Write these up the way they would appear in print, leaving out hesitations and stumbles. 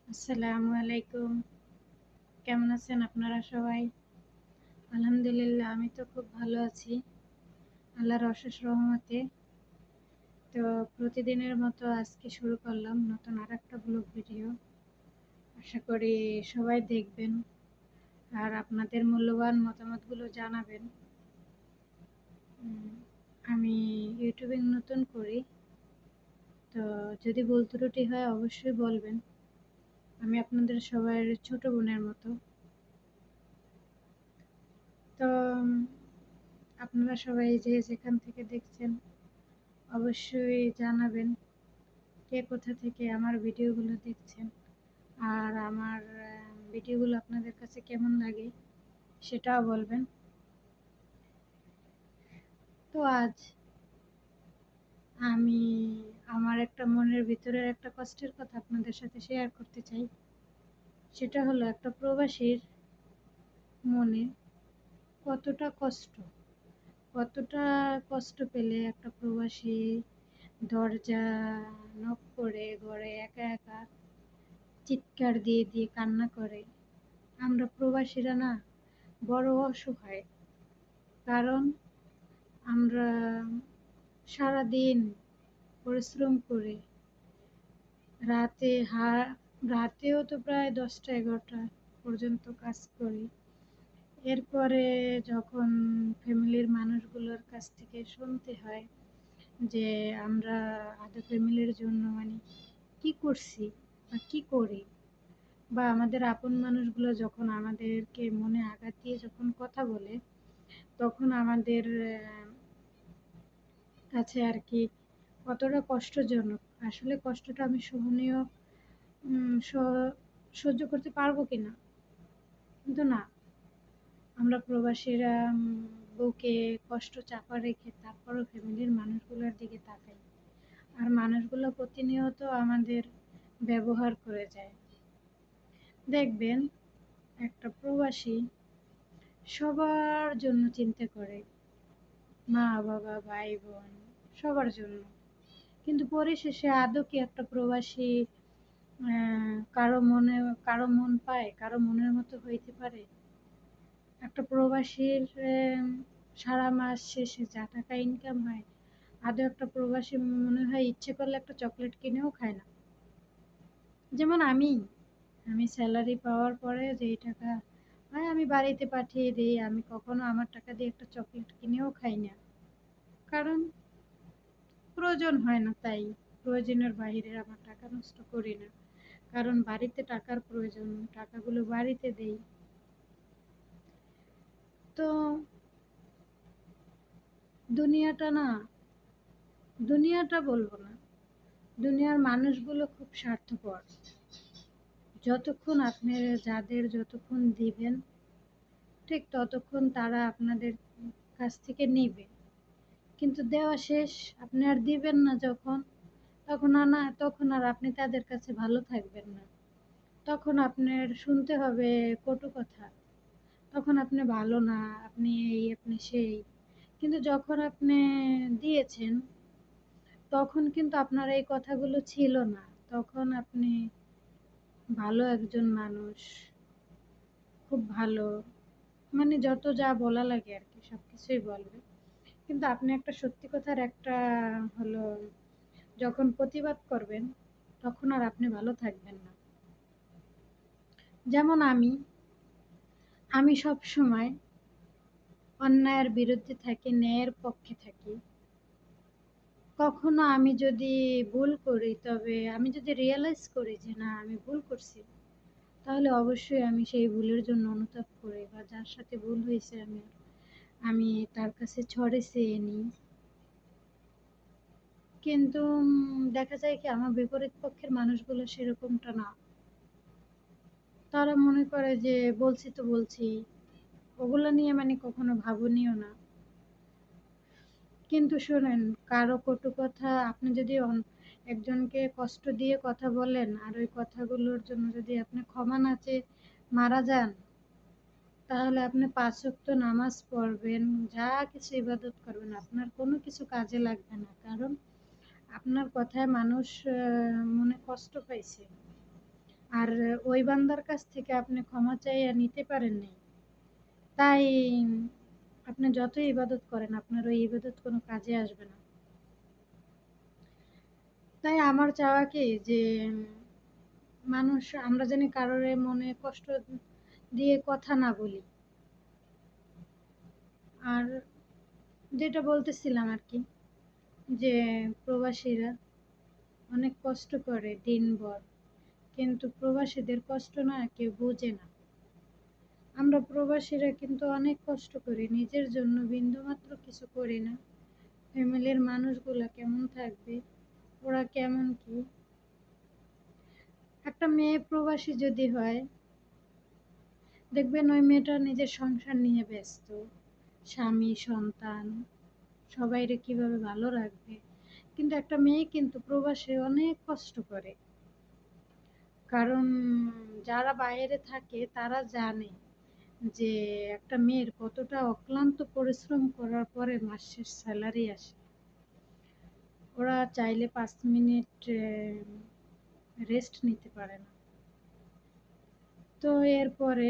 আসসালামু আলাইকুম। কেমন আছেন আপনারা সবাই? আলহামদুলিল্লাহ, আমি তো খুব ভালো আছি আল্লাহর অশেষ রহমতে। তো প্রতিদিনের মতো আজকে শুরু করলাম নতুন আরেকটা ব্লগ ভিডিও। আশা করি সবাই দেখবেন আর আপনাদের মূল্যবান মতামতগুলো জানাবেন। উম, আমি ইউটিউবে নতুন করি, তো যদি ভুল ত্রুটি হয় অবশ্যই বলবেন। আমি আপনাদের সবার ছোট বোনের মতো। তো আপনারা সবাই যে যেখান থেকে দেখছেন অবশ্যই জানাবেন কে কোথা থেকে আমার ভিডিওগুলো দেখছেন, আর আমার ভিডিওগুলো আপনাদের কাছে কেমন লাগে সেটাও বলবেন। তো আজ আমি আমার একটা মনের ভিতরের একটা কষ্টের কথা আপনাদের সাথে শেয়ার করতে চাই। সেটা হলো একটা প্রবাসীর মনে কতটা কষ্ট, কতটা কষ্ট পেলে একটা প্রবাসী দরজা নক করে ঘরে একা একা চিৎকার দিয়ে দিয়ে কান্না করে। আমরা প্রবাসীরা না বড় অসহায়, কারণ আমরা সারাদিন পরিশ্রম করে রাতে রাতেও তো প্রায় 10টা 11টা পর্যন্ত কাজ করি। এরপরে যখন ফ্যামিলির মানুষগুলোর কাছ থেকে শুনতে হয় যে আমরা আধা ফ্যামিলির জন্য মানে কি করছি বা কি করি, বা আমাদের আপন মানুষগুলো যখন আমাদেরকে মনে আঘাত দিয়ে যখন কথা বলে, তখন আমাদের কাছে আর কি কতটা কষ্টজনক। আসলে কষ্টটা আমি সহনীয় সহ্য করতে পারবো কিনা, কিন্তু না, আমরা প্রবাসীরা বুকে কষ্ট চাপা রেখে তারপরও ফ্যামিলির মানুষগুলোর দিকে তাকাই, আর মানুষগুলো প্রতিনিয়ত আমাদের ব্যবহার করে যায়। দেখবেন একটা প্রবাসী সবার জন্য চিন্তা করে, মা বাবা ভাই বোন সবার জন্য, কিন্তু পরিশেষে আদৌ কি একটা প্রবাসী কারো মন পায়, কারো মনের মতো হইতে পারে? একটা প্রবাসীর সারা মাস শেষে যা টাকা ইনকাম হয়, আদৌ একটা প্রবাসী মনে হয় ইচ্ছে করলে একটা চকলেট কিনেও খায় না। যেমন আমি স্যালারি পাওয়ার পরে যেই টাকা হয় আমি বাড়িতে পাঠিয়ে দিই, আমি কখনো আমার টাকা দিয়ে একটা চকলেট কিনেও খাই না। কারণ প্রয়োজন হয় না, তাই প্রয়োজনের বাইরে আমার টাকা নষ্ট করি না। কারণ বাড়িতে টাকার প্রয়োজন, টাকাগুলো বাড়িতে দেই। তো দুনিয়াটা না, দুনিয়াটা বলবো না, দুনিয়ার মানুষগুলো খুব স্বার্থপর। যতক্ষণ দিবেন ঠিক ততক্ষণ তারা আপনাদের কাছ থেকে নিবে, কিন্তু দেওয়া শেষ, আপনি আর দিবেন না যখন, তখন আর আপনি তাদের কাছে ভালো থাকবেন না। তখন আপনার শুনতে হবে কটু কথা, তখন আপনি ভালো না, আপনি এই আপনি সেই। কিন্তু যখন আপনি দিয়েছেন তখন কিন্তু আপনার এই কথাগুলো ছিল না, তখন আপনি ভালো একজন মানুষ, খুব ভালো, মানে যত যা বলা লাগে আর কি সবকিছুই বলবে। কিন্তু আপনি একটা সত্যি কথার একটা হলো, যখন প্রতিবাদ করবেন তখন আর আপনি ভালো থাকবেন না। যেমন আমি সব সময় অন্যায়ের বিরুদ্ধে থাকি, ন্যায়ের পক্ষে থাকি। কখনো আমি যদি ভুল করি, তবে আমি যদি রিয়েলাইজ করি যে না আমি ভুল করছি, তাহলে অবশ্যই আমি সেই ভুলের জন্য অনুতাপ করি, বা যার সাথে ভুল হয়েছে আমি তার কাছে সরি চেয়ে নিই। কিন্তু দেখা যায় কি আমার বিপরীত পক্ষের মানুষগুলো সেরকমটা না। তারা মনে করে যে বলছি তো বলছি, ওগুলো নিয়ে মানে কখনো ভাবনীয় না। কিন্তু শোনেন, কারো কটু কথা আপনি যদি একজনকে কষ্ট দিয়ে কথা বলেন, আর ওই কথাগুলোর জন্য যদি আপনি ক্ষমা না চেয়ে মারা যান, তাহলে আপনি 5 ওয়াক্ত নামাজ পড়বেন, যা কিছু ইবাদত করবেন, আপনার কোনো কিছু কাজে লাগবে না। কারণ আপনার কথায় মানুষ মনে কষ্ট পাইছে। আর ওই বান্দার কাছ থেকে আপনি ক্ষমা চাইয়া নিতে পারেন নাই, তাই আপনি যতই ইবাদত করেন আপনার ওই ইবাদত কোনো কাজে আসবে না। তাই আমার চাওয়া কি যে মানুষ আমরা জানি কারোর মনে কষ্ট দিয়ে কথা না বলি। আর যেটা বলতেছিলাম আর কি, যে প্রবাসীরা অনেক কষ্ট করে দিনভর, কিন্তু প্রবাসীদের কষ্ট না কেউ বোঝে না। আমরা প্রবাসীরা কিন্তু অনেক কষ্ট করি, নিজের জন্য বিন্দুমাত্র কিছু করি না। ফ্যামিলির মানুষগুলা কেমন থাকবে, ওরা কেমন কি। একটা মেয়ে প্রবাসী যদি হয়, দেখবেন ওই মেয়েটা নিজের সংসার নিয়ে ব্যস্ত, স্বামী সন্তান সবাইরে কিভাবে ভালো রাখবে। কিন্তু একটা মেয়ে কিন্তু প্রবাসে অনেক কষ্ট করে, কারণ যারা বাইরে থাকে তারা জানে যে একটা মেয়ের কতটা অক্লান্ত পরিশ্রম করার পরে মাসের স্যালারি আসে। ওরা চাইলে 5 মিনিট রেস্ট নিতে পারে না। তো এরপরে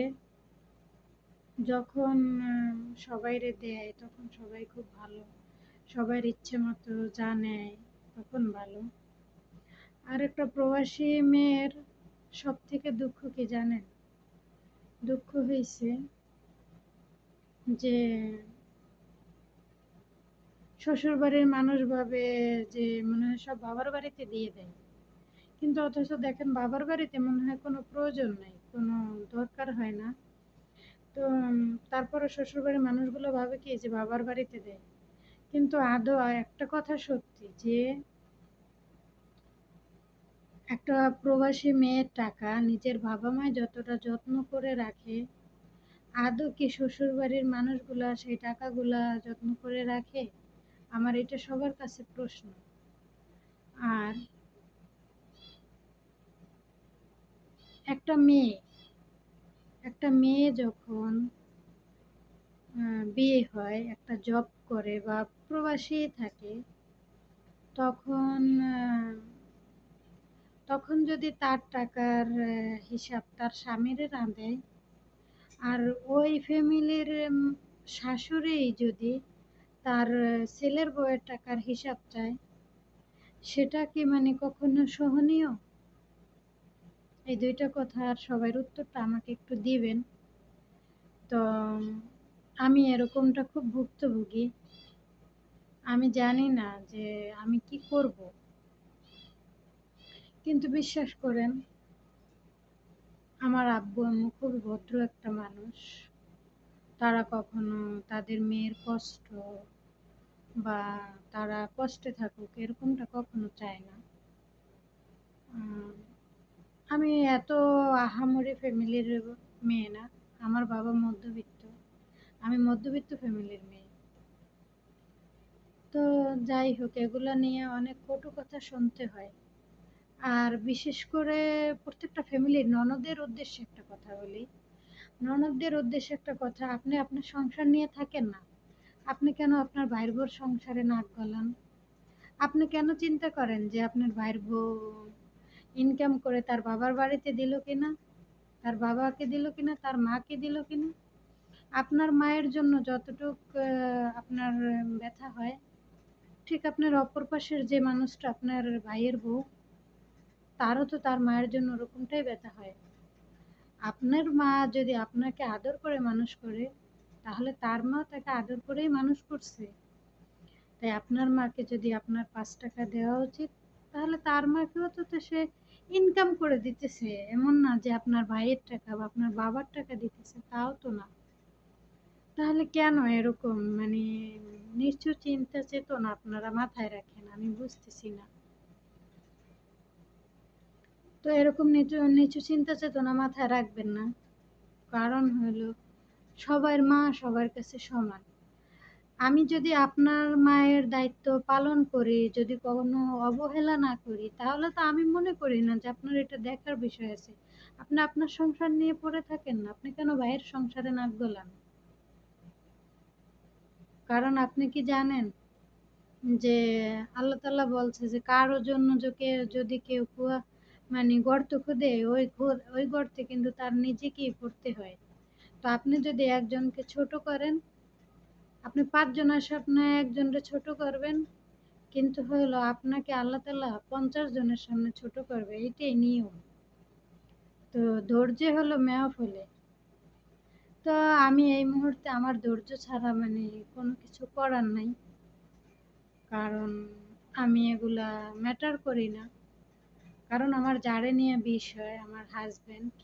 যখন সবাইরে দেয় তখন সবাই খুব ভালো, সবার ইচ্ছে মতো যা নেয় তখন ভালো। আর একটা প্রবাসী মেয়ের সব থেকে দুঃখ কি জানেন? দুঃখ হয়েছে যে শ্বশুর বাড়ির মানুষ ভাবে যে মনে হয় সব বাবার বাড়িতে দিয়ে দেয়, কিন্তু অথচ দেখেন বাবার বাড়িতে মনে হয় কোনো প্রয়োজন নাই, কোনো দরকার হয় না। তো তারপরে শ্বশুর বাড়ির মানুষগুলো ভাবে কি যে বাবার বাড়িতে দেয়, কিন্তু আদৌ একটা কথা সত্যি যে একটা প্রবাসী মেয়ের টাকা নিজের বাবা মা যতটা যত্ন করে রাখে, আদৌ কি শ্বশুর বাড়ির মানুষগুলা সেই টাকাগুলা যত্ন করে রাখে? আমার এটা সবার কাছে প্রশ্ন। আর একটা মেয়ে একটা মেয়ে যখন বিয়ে হয়, একটা জব করে বা প্রবাসী থাকে, তখন তখন যদি তার টাকার হিসাব তার স্বামীরে না দেয়, আর ওই ফ্যামিলির শাশুড়ি যদি তার ছেলের বউয়ের টাকার হিসাব চায়, সেটা কি মানে কখনো সহনীয়? এই দুইটা কথার সবার উত্তরটা আমাকে একটু দিবেন। তো আমি এরকমটা খুব ভুক্তভোগী। আমি জানি না যে আমি কি করব, কিন্তু বিশ্বাস করেন আমার আব্বু আম্মু খুবই ভদ্র একটা মানুষ। তারা কখনো তাদের মেয়ের কষ্ট বা তারা কষ্টে থাকুক এরকমটা কখনো চায় না। উম, আমি এত আহামরি ফ্যামিলির মেয়ে না। আমার বাবা মধ্যবিত্ত, আমি মধ্যবিত্ত ফ্যামিলির মেয়ে। তো যাই হোক, এগুলা নিয়ে অনেক কটু কথা শুনতে হয়। আর বিশেষ করে প্রত্যেকটা ফ্যামিলির ননদের উদ্দেশ্যে একটা কথা বলি। ননদদের উদ্দেশ্যে একটা কথা, আপনি আপনার সংসার নিয়ে থাকেন না, আপনি কেন আপনার ভাইয়ের বউর সংসারে নাক গলান? আপনি কেন চিন্তা করেন যে আপনার ভাইয়ের বউ ইনকাম করে তার বাবার বাড়িতে দিল কিনা, তার বাবাকে দিল কিনা, তার মাকে দিল কিনা? আপনার মায়ের জন্য যতটুক আপনার ব্যথা হয়, ঠিক আপনার অপর পাশের যে মানুষটা আপনার ভাইয়ের বউ, তারও তো তার মায়ের জন্য ওরকমটাই ব্যথা হয়। আপনার মা যদি আপনাকে আদর করে মানুষ করে, তাহলে তার মা তাকে আদর করেই মানুষ করছে। তাই আপনার মাকে যদি আপনার 5 টাকা দেওয়া উচিত, তাহলে তার মাকেও তো সে ইনকাম করে দিতেছে। এমন না যে আপনার ভাইয়ের টাকা বা আপনার বাবার টাকা দিতেছে, তাও তো না। তাহলে কেন এরকম মানে নিচু চিন্তা চেতনা আপনারা মাথায় রাখেন, আমি বুঝতেছি না। তো এরকম নিচু নিচু চিন্তা চেতনা মাথায় রাখবেন না। কারণ হলো সবার মা সবার কাছে সমান। আমি যদি আপনার মায়ের দায়িত্ব পালন করি, যদি কখনো অবহেলা না করি, তাহলে তো আমি মনে করি না যে আপনার এটা দেখার বিষয় আছে। আপনি আপনার সংসার নিয়ে পড়ে থাকেন না, আপনি কেন ভাইয়ের সংসারে নাক গলান? কারণ আপনি কি জানেন যে আল্লাহ তাআলা বলছে যে কারোর জন্য যদি কেউ মানে গর্ত খুদে ওই গর্তে কিন্তু তার নিজেকেই পড়তে হয়। তো আপনি যদি একজনকে ছোট করেন, আপনি ৫ জনের সামনে একজনকে ছোট করবেন, কিন্তু হলো আপনাকে আল্লাহ তাআলা ৫০ জনের সামনে ছোট করবে, এইটাই নিয়ম। তো ধৈর্য হলো মেয়া ফলে। তো আমি এই মুহূর্তে আমার ধৈর্য ছাড়া মানে কোনো কিছু করার নাই, কারণ আমি এগুলা ম্যাটার করি না। কারণ আমার যারে নিয়ে বিষয়, আমার হাজবেন্ড,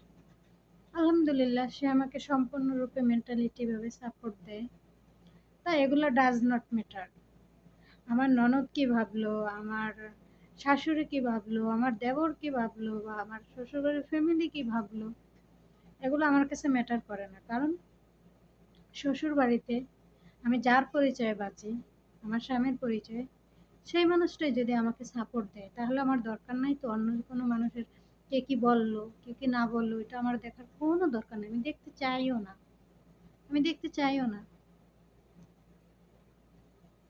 আলহামদুলিল্লাহ সে আমাকে সম্পূর্ণরূপে মেন্টালিটি ভাবে সাপোর্ট দেয়। তাই এগুলো ডাজ নট ম্যাটার। আমার ননদ কি ভাবলো, আমার শাশুড়ি কি ভাবলো, আমার দেবর কি ভাবলো, বা আমার শ্বশুরবাড়ির ফ্যামিলি কি ভাবলো, এগুলো আমার কাছে ম্যাটার করে না। কারণ শ্বশুর বাড়িতে আমি যার পরিচয়ে বাঁচি, আমার স্বামীর পরিচয়, সেই মানুষটাই যদি আমাকে সাপোর্ট দেয়, তাহলে আমার দরকার নাই তো অন্য কোনো মানুষের কে কি বললো, কে কি না বললো, এটা আমার দেখার কোনো দরকার নেই। আমি দেখতে চাইও না, আমি দেখতে চাইও না।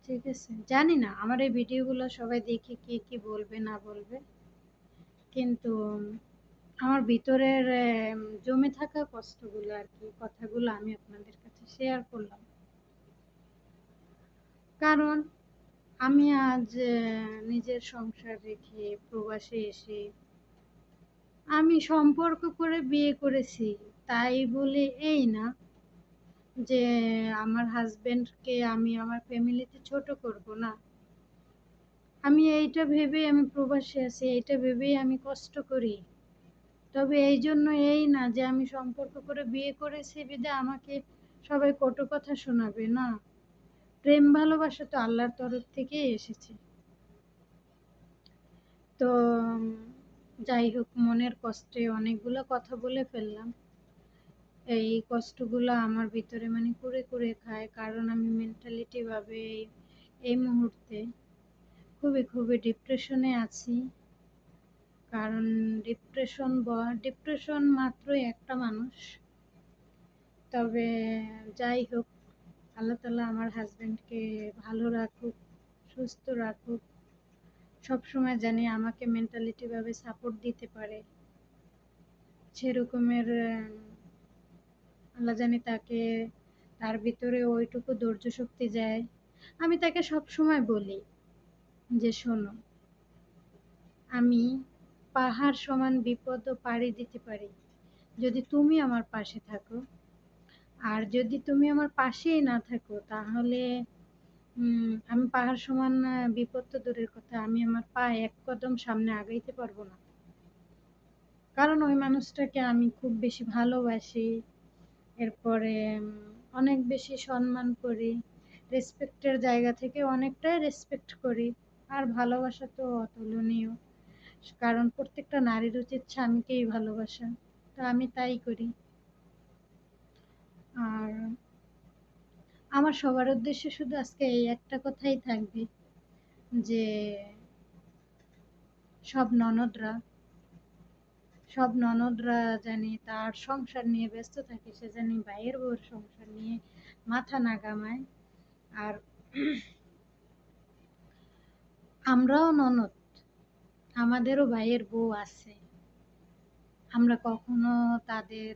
ঠিক আছে, জানি না আমার এই ভিডিওগুলো সবাই দেখে কে কি বলবে না বলবে, কিন্তু আমার ভিতরের জমে থাকা কষ্টগুলো আর কি, কথাগুলো আমি আপনাদের কাছে শেয়ার করলাম। কারণ আমি আজ নিজের সংসার রেখে প্রবাসে এসে আমি সম্পর্ক করে বিয়ে করেছি, তাই বলে এই না যে আমার হাজবেন্ডকে আমি আমার ফ্যামিলিতে ছোট করব না। আমি এইটা ভেবেই আমি প্রবাসে আছি, এইটা ভেবেই আমি কষ্ট করি। তবে এই জন্য এই না যে আমি সম্পর্ক করে বিয়ে করেছি বিধায় আমাকে সবাই কটু কথা শোনাবে, না। প্রেম ভালোবাসা তো আল্লাহর তরফ থেকেই এসেছে। তো যাই হোক, মনের কষ্টে অনেকগুলো কথা বলে ফেললাম। এই কষ্টগুলো আমার ভিতরে মানে কুরে কুরে খায়, কারণ আমি মেন্টালিটি ভাবে এই মুহূর্তে খুবই খুবই ডিপ্রেশনে আছি। কারণ ডিপ্রেশন মাত্রই একটা মানুষ। তবে যাই হোক, আল্লাহ তাআলা আমার হাজবেন্ডকে ভালো রাখুক, সুস্থ রাখুক, সবসময় জানি আমাকে মেন্টালিটি ভাবে সাপোর্ট দিতে পারে, সেরকমের আল্লাহ জানি তাকে, তার ভিতরে ওইটুকু ধৈর্য শক্তি যায়। আমি তাকে সব সময় বলি যে শোনো, আমি পাহাড় সমান বিপদও পাড়ি দিতে পারি যদি তুমি আমার পাশে থাকো। আর যদি তুমি আমার পাশেই না থাকো, তাহলে আমি পাহাড় সমান বিপদ তো দূরের কথা, আমি আমার পা এক কদম সামনে আগাইতে পারবো না। কারণ ওই মানুষটাকে আমি খুব বেশি ভালোবাসি, এরপরে অনেক বেশি সম্মান করি, রেসপেক্টের জায়গা থেকে অনেকটাই রেসপেক্ট করি। আর ভালোবাসা তো অতুলনীয়, কারণ প্রত্যেকটা নারীর উচিত স্বামীকেই ভালোবাসা। তো আমি তাই করি। আর আমার সবার উদ্দেশ্যে শুধু আজকে এই একটা কথাই থাকবে যে সব ননদরা সব ননদরা জানি তার সংসার নিয়ে ব্যস্ত থাকে, সে জানি ভাইয়ের বউর সংসার নিয়ে মাথা না ঘামায়। আর আমরাও ননদ, আমাদেরও ভাইয়ের বউ আছে। আমরা কখনো তাদের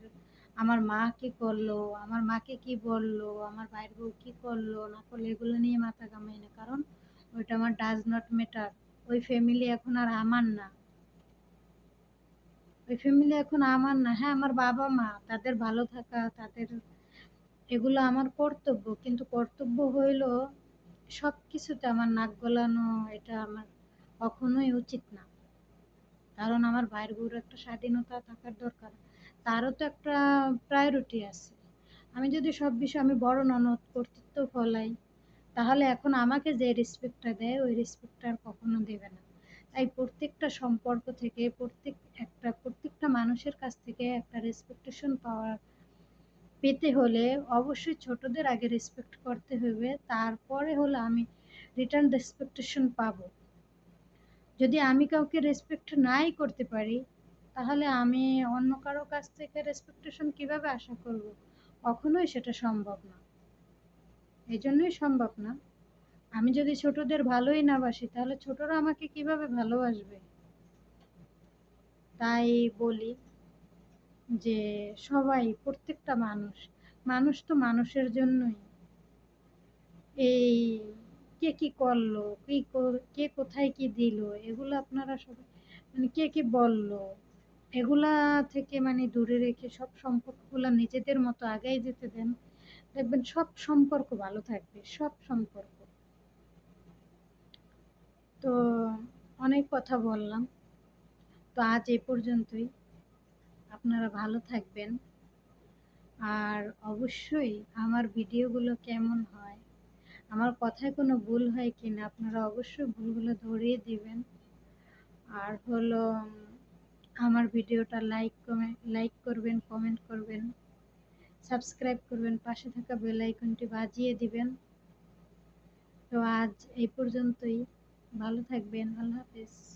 আমার মা কি করলো, আমার মাকে কি বললো, আমার ভাইয়ের বউ কি করলো না করলো, এগুলো নিয়ে মাথা ঘামাই না। কারণ ওইটা আমার ডাজ নট ম্যাটার। ওই ফ্যামিলি এখন আর আমার না, ওই ফ্যামিলি এখন আমার না। হ্যাঁ, আমার বাবা মা, তাদের ভালো থাকা, তাদের এগুলো আমার কর্তব্য, কিন্তু কর্তব্য হইলো সব কিছুতে আমার নাক গলানো, এটা আমার কখনোই উচিত না। কারণ আমার ভাইয়ের বউর একটা স্বাধীনতা থাকার দরকার, তারও তো একটা প্রায়োরিটি আছে। আমি যদি সব বিষয় আমি বড় ননদ কর্তৃত্ব ফলাই, তাহলে এখন আমাকে যে রেসপেক্টটা দেয় ওই রেসপেক্টটা আর কখনো দেবে না। তাই প্রত্যেকটা সম্পর্ক থেকে প্রত্যেকটা মানুষের কাছ থেকে একটা রেসপেকটেশন পেতে হলে অবশ্যই ছোটদের আগে রেসপেক্ট করতে হবে, তারপরে হলো আমি রিটার্ন রেসপেকটেশন পাবো। যদি আমি কাউকে রেসপেক্ট নাই করতে পারি, তাহলে আমি অন্য কারো কাছ থেকে রেসপেকটেশন কিভাবে আশা করব? কখনোই সেটা সম্ভব না। এই জন্যই সম্ভব না। আমি যদি ছোটদের ভালোই না বাসি, তাহলে ছোটরা আমাকে কিভাবে ভালোবাসবে? তাই বলি যে সবাই, প্রত্যেকটা মানুষ, মানুষ তো মানুষের জন্যই। এই কে কি করলো, কে কোথায় কি দিল, এগুলো আপনারা সবাই মানে কে কি বললো, এগুলা থেকে মানে দূরে রেখে সব সম্পর্কগুলো নিজেদের মতো আগায় যেতে দেন। দেখবেন সব সম্পর্ক ভালো থাকবে, সব সম্পর্ক। তো অনেক কথা বললাম, তো আজ এই পর্যন্তই। আপনারা ভালো থাকবেন। আর অবশ্যই আমার ভিডিওগুলো কেমন হয়, আমার কথায় কোনো ভুল হয় কিনা আপনারা অবশ্যই ভুলগুলো ধরিয়ে দিবেন। আর হলো আমার ভিডিওটা লাইক করবেন, কমেন্ট করবেন, সাবস্ক্রাইব করবেন, পাশে থাকা বেল আইকনটি বাজিয়ে দিবেন। তো আজ এই পর্যন্তই। ভালো থাকবেন। আল্লাহ হাফেজ।